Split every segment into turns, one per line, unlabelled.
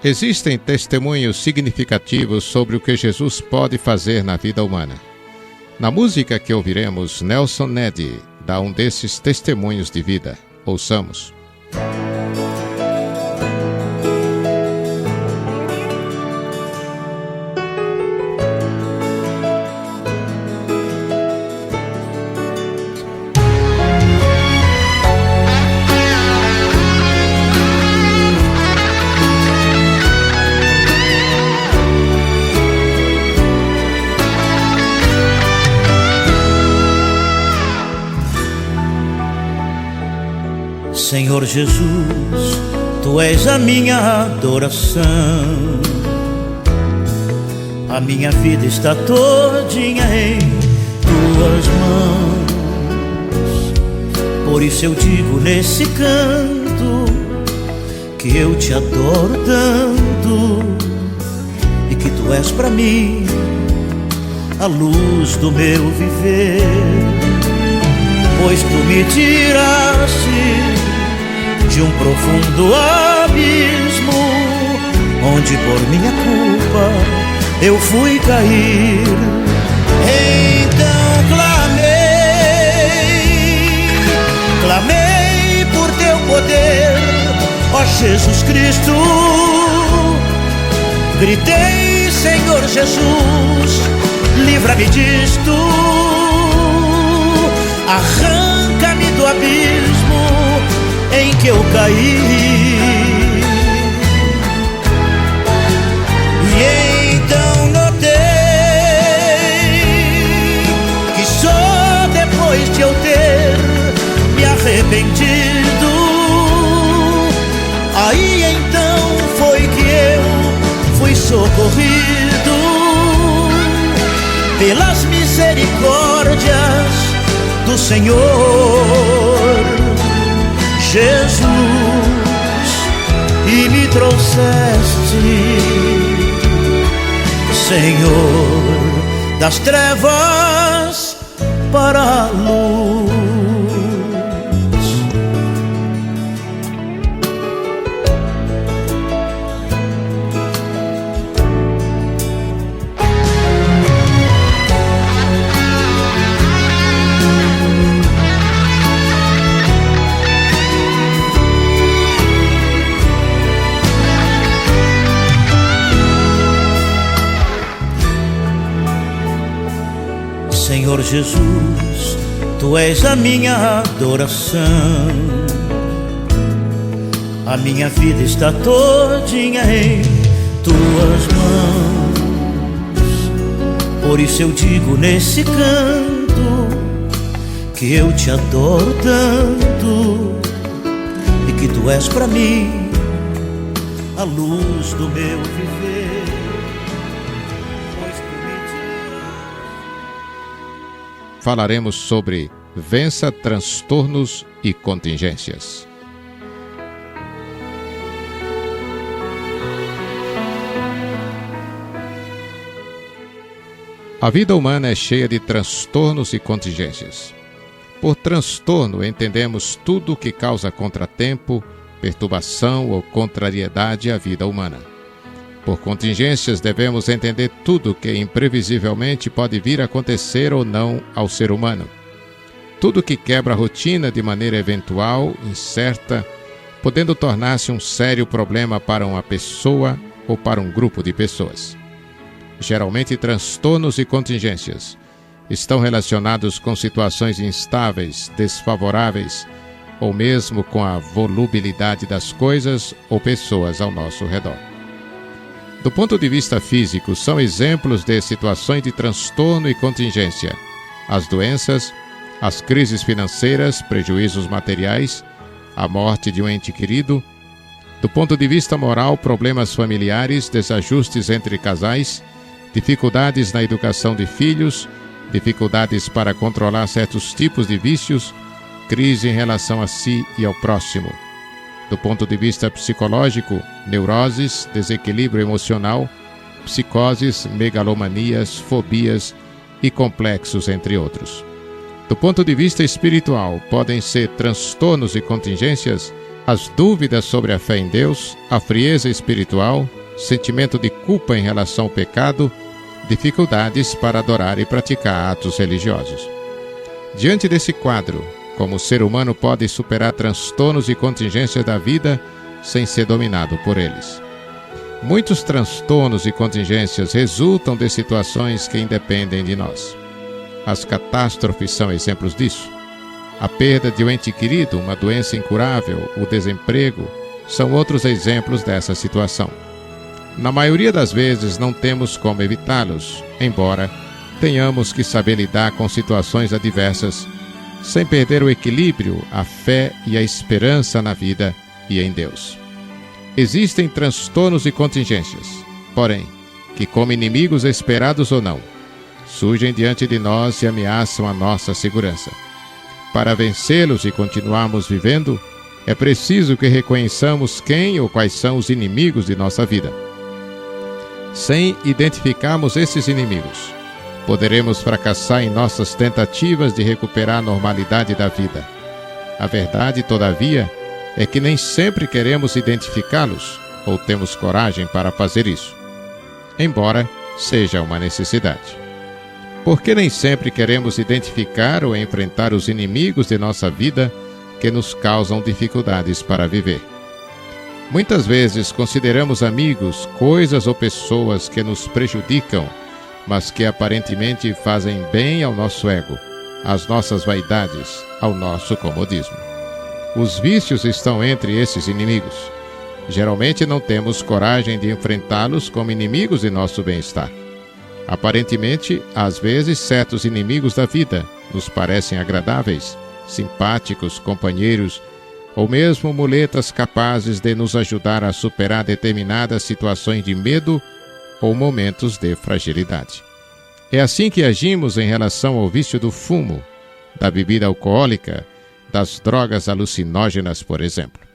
Existem testemunhos significativos sobre o que Jesus pode fazer na vida humana. Na música que ouviremos, Nelson Ned dá um desses testemunhos de vida. Ouçamos.
Senhor Jesus, Tu és a minha adoração. A minha vida está todinha em Tuas mãos. Por isso eu digo nesse canto que eu Te adoro tanto e que Tu és pra mim a luz do meu viver. Pois Tu me tiraste de um profundo abismo, onde por minha culpa eu fui cair. Então clamei por Teu poder, ó Jesus Cristo. Gritei, Senhor Jesus, livra-me disto. Arranca-me do abismo em que eu caí. E então notei que só depois de eu ter me arrependido, aí então foi que eu fui socorrido pelas misericórdias do Senhor Jesus, e me trouxeste, Senhor, das trevas para a luz. Senhor Jesus, Tu és a minha adoração. A minha vida está todinha em Tuas mãos. Por isso eu digo nesse canto que eu Te adoro tanto e que Tu és pra mim a luz do meu viver.
Falaremos sobre vença transtornos e contingências. A vida humana é cheia de transtornos e contingências. Por transtorno entendemos tudo que causa contratempo, perturbação ou contrariedade à vida humana. Por contingências, devemos entender tudo que imprevisivelmente pode vir a acontecer ou não ao ser humano. Tudo que quebra a rotina de maneira eventual, incerta, podendo tornar-se um sério problema para uma pessoa ou para um grupo de pessoas. Geralmente, transtornos e contingências estão relacionados com situações instáveis, desfavoráveis, ou mesmo com a volubilidade das coisas ou pessoas ao nosso redor. Do ponto de vista físico, são exemplos de situações de transtorno e contingência: as doenças, as crises financeiras, prejuízos materiais, a morte de um ente querido. Do ponto de vista moral, problemas familiares, desajustes entre casais, dificuldades na educação de filhos, dificuldades para controlar certos tipos de vícios, crise em relação a si e ao próximo. Do ponto de vista psicológico, neuroses, desequilíbrio emocional, psicoses, megalomanias, fobias e complexos, entre outros. Do ponto de vista espiritual, podem ser transtornos e contingências as dúvidas sobre a fé em Deus, a frieza espiritual, sentimento de culpa em relação ao pecado, dificuldades para adorar e praticar atos religiosos. Diante desse quadro, como o ser humano pode superar transtornos e contingências da vida sem ser dominado por eles? Muitos transtornos e contingências resultam de situações que independem de nós. As catástrofes são exemplos disso. A perda de um ente querido, uma doença incurável, o desemprego, são outros exemplos dessa situação. Na maioria das vezes não temos como evitá-los, embora tenhamos que saber lidar com situações adversas, sem perder o equilíbrio, a fé e a esperança na vida e em Deus. Existem transtornos e contingências, porém, que como inimigos esperados ou não, surgem diante de nós e ameaçam a nossa segurança. Para vencê-los e continuarmos vivendo, é preciso que reconheçamos quem ou quais são os inimigos de nossa vida. Sem identificarmos esses inimigos, poderemos fracassar em nossas tentativas de recuperar a normalidade da vida. A verdade, todavia, é que nem sempre queremos identificá-los ou temos coragem para fazer isso, embora seja uma necessidade. Porque nem sempre queremos identificar ou enfrentar os inimigos de nossa vida que nos causam dificuldades para viver. Muitas vezes consideramos amigos, coisas ou pessoas que nos prejudicam, mas que aparentemente fazem bem ao nosso ego, às nossas vaidades, ao nosso comodismo. Os vícios estão entre esses inimigos. Geralmente não temos coragem de enfrentá-los como inimigos de nosso bem-estar. Aparentemente, às vezes, certos inimigos da vida nos parecem agradáveis, simpáticos, companheiros, ou mesmo muletas capazes de nos ajudar a superar determinadas situações de medo ou momentos de fragilidade. É assim que agimos em relação ao vício do fumo, da bebida alcoólica, das drogas alucinógenas, por exemplo.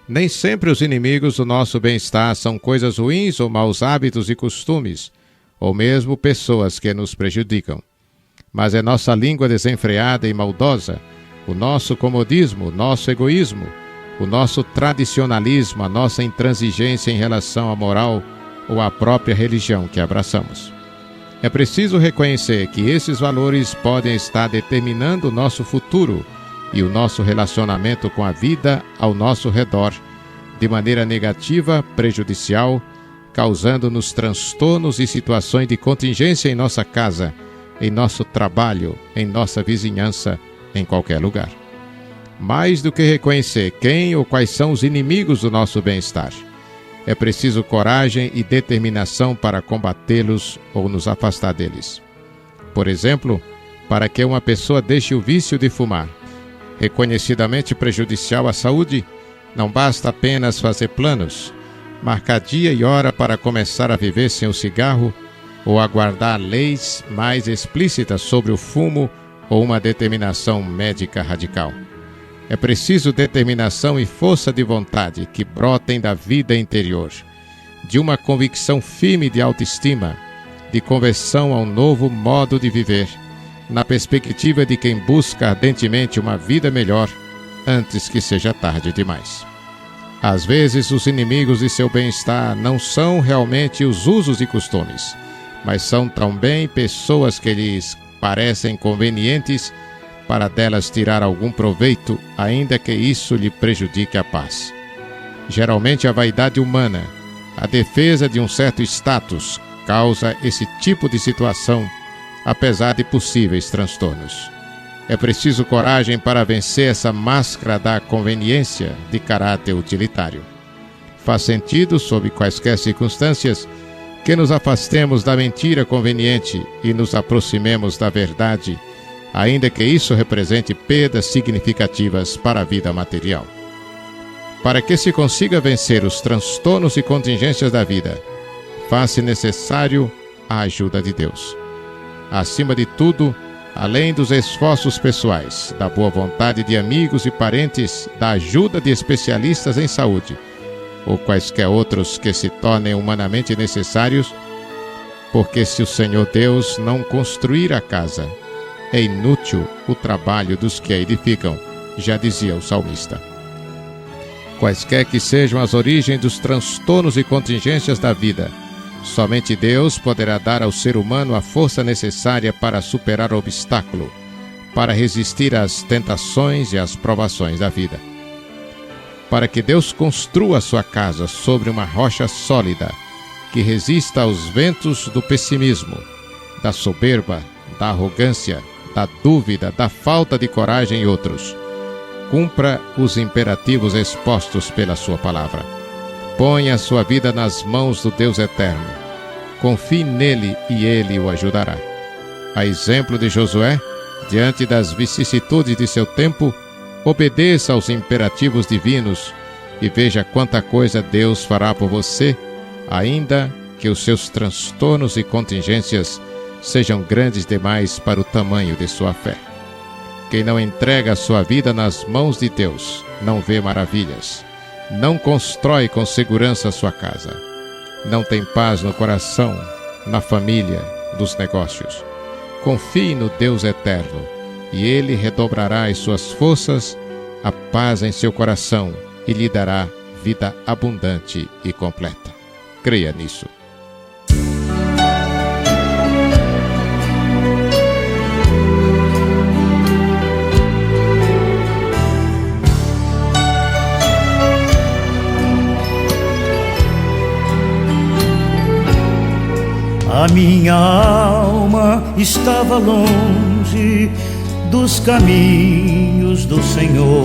Nem sempre os inimigos do nosso bem-estar são coisas ruins ou maus hábitos e costumes, ou mesmo pessoas que nos prejudicam. Mas é nossa língua desenfreada e maldosa, o nosso comodismo, o nosso egoísmo, o nosso tradicionalismo, a nossa intransigência em relação à moral ou à própria religião que abraçamos. É preciso reconhecer que esses valores podem estar determinando o nosso futuro e o nosso relacionamento com a vida ao nosso redor de maneira negativa, prejudicial, causando-nos transtornos e situações de contingência em nossa casa, em nosso trabalho, em nossa vizinhança, em qualquer lugar. Mais do que reconhecer quem ou quais são os inimigos do nosso bem-estar, é preciso coragem e determinação para combatê-los ou nos afastar deles. Por exemplo, para que uma pessoa deixe o vício de fumar, reconhecidamente prejudicial à saúde, não basta apenas fazer planos, marcar dia e hora para começar a viver sem o cigarro ou aguardar leis mais explícitas sobre o fumo ou uma determinação médica radical. É preciso determinação e força de vontade que brotem da vida interior, de uma convicção firme de autoestima, de conversão a um novo modo de viver, na perspectiva de quem busca ardentemente uma vida melhor antes que seja tarde demais. Às vezes, os inimigos de seu bem-estar não são realmente os usos e costumes, mas são também pessoas que lhes parecem convenientes para delas tirar algum proveito, ainda que isso lhe prejudique a paz. Geralmente a vaidade humana, a defesa de um certo status, causa esse tipo de situação, apesar de possíveis transtornos. É preciso coragem para vencer essa máscara da conveniência de caráter utilitário. Faz sentido, sob quaisquer circunstâncias, que nos afastemos da mentira conveniente e nos aproximemos da verdade, ainda que isso represente perdas significativas para a vida material. Para que se consiga vencer os transtornos e contingências da vida, faz-se necessário a ajuda de Deus. Acima de tudo, além dos esforços pessoais, da boa vontade de amigos e parentes, da ajuda de especialistas em saúde, ou quaisquer outros que se tornem humanamente necessários, porque se o Senhor Deus não construir a casa, é inútil o trabalho dos que a edificam, já dizia o salmista. quaisquer que sejam as origens dos transtornos e contingências da vida. Somente Deus poderá dar ao ser humano a força necessária para superar o obstáculo, para resistir às tentações e às provações da vida. Para que Deus construa sua casa sobre uma rocha sólida, que resista aos ventos do pessimismo, da soberba, da arrogância, da dúvida, da falta de coragem e outros. Cumpra os imperativos expostos pela sua palavra. Ponha a sua vida nas mãos do Deus eterno. Confie nele e ele o ajudará. A exemplo de Josué, diante das vicissitudes de seu tempo, obedeça aos imperativos divinos e veja quanta coisa Deus fará por você, ainda que os seus transtornos e contingências sejam grandes demais para o tamanho de sua fé. Quem não entrega a sua vida nas mãos de Deus não vê maravilhas, não constrói com segurança a sua casa, não tem paz no coração, na família, nos negócios. Confie no Deus eterno e Ele redobrará as suas forças, a paz em seu coração e lhe dará vida abundante e completa. Creia nisso.
A minha alma estava longe dos caminhos do Senhor.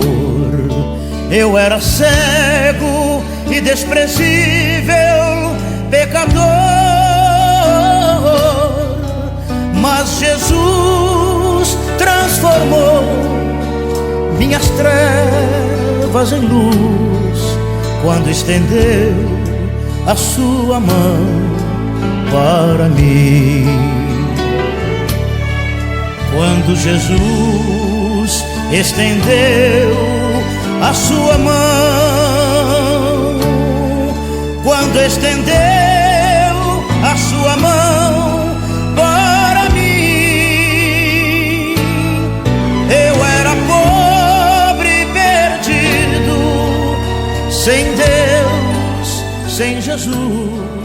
Eu era cego e desprezível, pecador. Mas Jesus transformou minhas trevas em luz, quando estendeu a sua mão para mim. Quando Jesus estendeu a sua mão, quando estendeu a sua mão para mim, eu era pobre e perdido, sem Deus, sem Jesus.